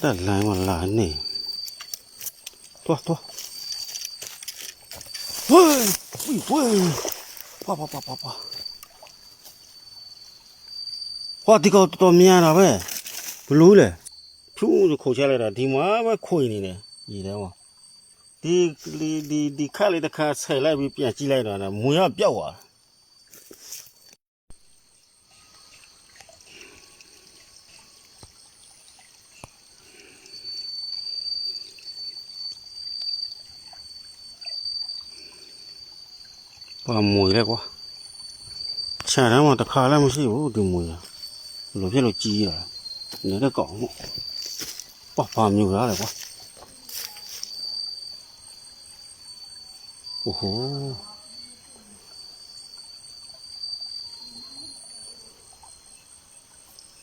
တာလိုင်းမလာနေသွားဝေးပွာဒီကောတော်များတာပဲဘလို့လဲဖြူးခိုချလိုက်တာဒီမှာပဲခွေနေတယ်ညီတယ်ဟောဒီခက်လေးတစ်ခါဆယ်လိုက်ပြီးပြန်ကြည့်လိုက်တာမွေကပြောက်သွားဘာမွေလဲကွာခြံထဲမှာတစ်ခါလည်းမရှိဘူးဒီမွေဘလို့ဖြစ်လို့ကြီးရတာနေတဲ့ကောင်ဘာမျိုးလားလဲကွာโอ้โห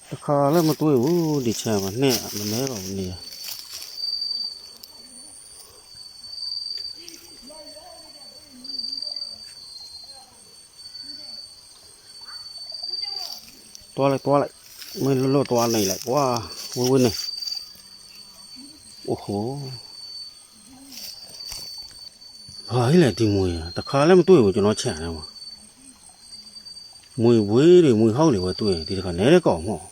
တခါလည်းမတွေ့ဘူးဒီချမ်းမှာနဲ့မမဲပါဘူးနေตัวอะไรไม่รู้ตัวไหนแหละว้าวุ่นเลยโอ้โหဘာလဲဒီမွေတခါလည်းမတွေ့ဘူးကျွန်တော်ချန်တယ်မှာမွေဝေးတွေမွေဟောက်တွေပဲတွေ့ဒီတခါနဲတဲ့ကောင်မဟုတ်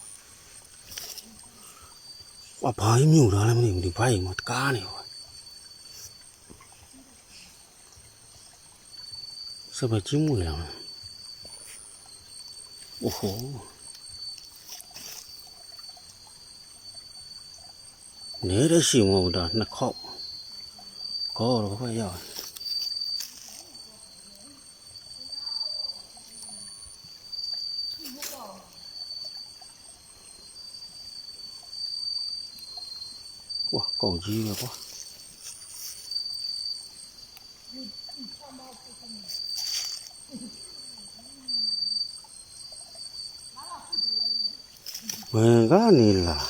ဘာမျိုးလားလည်းမသိဘူးဒီဘိုင်းမှာတကားနေပါစပချင်းမွေလားโอ้โหနေတဲ့ရှိမဟုတ်တာနှစ်ခေါက်ကောတော့ဘာရောက်哇，高级了吧？问个你了？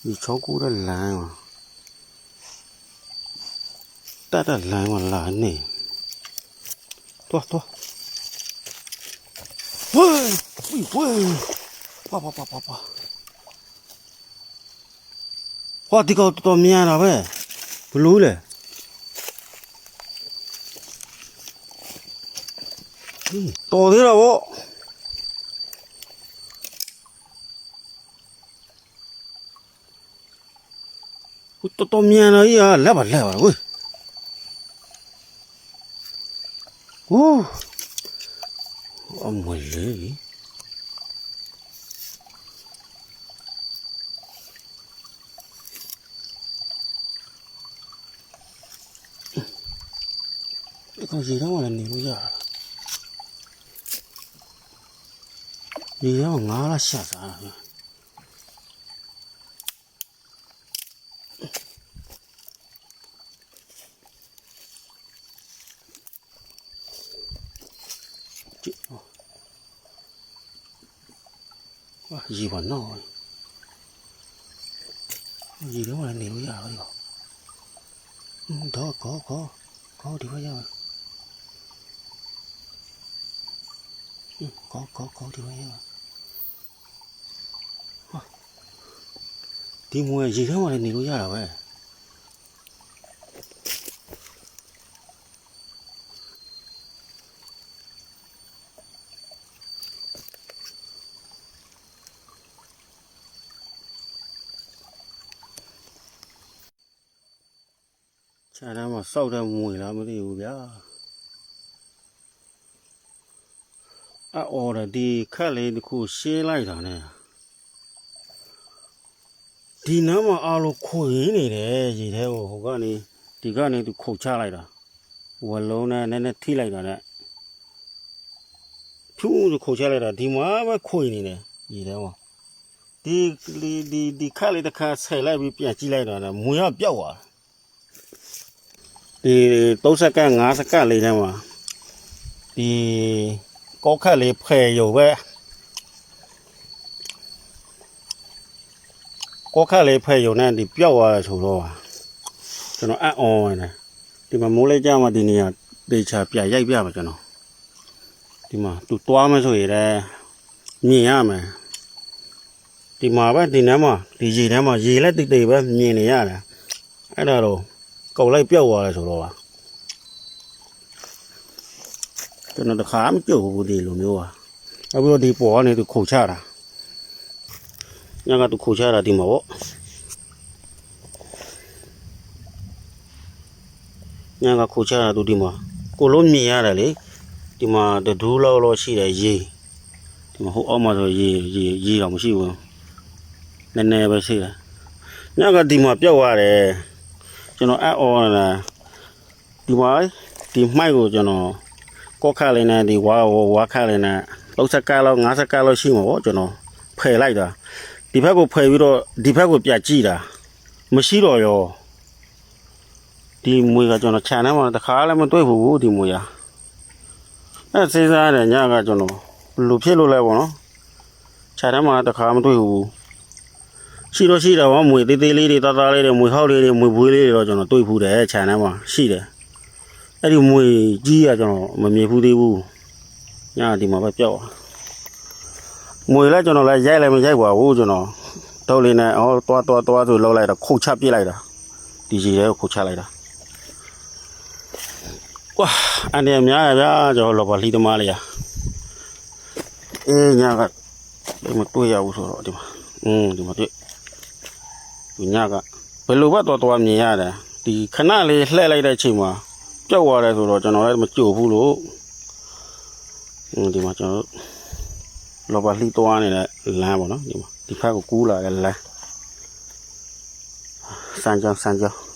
你炒股的蓝嘛？大蓝嘛蓝呢？多，喂，哇，这个多面了呗，不漏嘞，多的了哦，多面了呀，来吧，喂，哦。没嘞，这个热让我来牛呀，热让我拿了下山了。哇，热完了，热让我来牛呀了哟，đó có đi vào nhau có đi vào nhau đi mua gì đó mà này ra rồi vậy chả ra mà sâu ra mùi là mới điều bé là đi khai lên khu xe lại rồi nè đi nó mà alo khối này nè gì thế hồ cái này thì cái này thì khổ cha lại rồi vừa lâu nè nên thi lại rồi nè chú thì khổ cha lại rồi thì mà khối này nè gì thế mà đi khai lên ta khai xe lại bị bịa chi lại rồi nè mùi nó béo à thì tôi sẽ cái ngã sẽ cái này mà thì có khai lên phê rồi vậy có khai lên phê rồi nè thì béo à chủ rồi cho nó ăn oi này ဒီမှာမိုးလဲကြမှာဒီနေရာဒေချာပြရိုက်ပြမှာကျွန်တော်ဒီမှာသူတွားမယ်ဆိုရင်လည်းမြင်ရမယ်ဒီမှာပဲဒီနမ်းမှာဒီရေထဲမှာရေလက်တိတ်တိတ်ပဲမြင်နေရတယ်အဲ့ဒါတော့ကုတ်လိုက်ပြောက်သွားတယ်ဆိုတော့ပါကျွန်တော်တခါမကြုတ်ဘူးဒီလိုမျိုးပါအခုတော့ဒီပေါ်ကနေသူခုတ်ချတာညကသူခုတ်ချတာဒီမှာပေါ့ညကခုတ်ချတာသူဒီမှာကိုလုံးမြင်ရတယ်လေဒီမှာဒူးလောက်ရှိတယ်ရေဒီမှာဟိုအောက်မှာဆိုရေတော့မရှိဘူးနည်းနည်းပဲရှိတယ်ညကဒီမှာပြောက်သွားတယ်ကျွန်တော်အော်လာဒီမှာဒီမိုက်ကိုကျွန်တော်ကောက်ခါလေးနဲ့ဒီဝါခါလေးနဲ့30ကလောက်50ကလောက်ရှိမှာပေါ့ကျွန်တော်ဖယ်လိုက်တာဒီဘက်ကိုဖယ်ပြီးတော့ဒီဘက်ကိုပြတ်ကြည့်တာမရှိတော့ရောဒီမွေကကျွန်တော်ခြံထဲမှာတခါလည်းမတွေ့ဘူးဒီမွေရအဲစေးစားတယ်ညကကျွန်တော်လူဖြစ်လို့လဲပေါ့နော်ခြံထဲမှာတခါမတွေ့ဘူးရှိတော့ရှိတယ်ဗောမွေသေးသေးလေးတွေတာတာလေးတွေမွေဟောက်လေးတွေမွေဘွေးလေးတွေတော့ကျွန်တော်တွေ့ဖူးတယ်ခြံထဲမှာရှိတယ်အဲ့ဒီမွေကြီးကကျွန်တော်မမြင်ဘူးသေးဘူးညဒီမှာပဲပြောက်မွေလဲကျွန်တော်လည်းရိုက်လည်းမရိုက်ပါဘူးကျွန်တော်တော့လေးနဲ့သွားဆိုလောက်လိုက်တော့ခုတ်ချပြစ်လိုက်တာဒီကြီးလေးကိုခုတ်ချလိုက်တာကွာအန်ဒီအများဗျာကျွန်တော်လောပါလှီသမားလေးရအေးညကဒီမတွေ့ရဘူးဆိုတော့ဒီမှာဒီမှာတွေ့ဒီညကဘယ်လိုပဲတော်မြင်ရတယ်ဒီခဏလေးလှည့်လိုက်တဲ့အချိန်မှာကြောက်သွားတယ်ဆိုတော့ကျွန်တော်လည်းမကြိုဘူးလို့ဒီမှာကျွန်တော်လောပါလှီသွားနေတဲ့လမ်းပေါ့နော်ဒီမှာဒီဖက်ကိုကူးလာတဲ့လမ်းစမ်းကြောင်း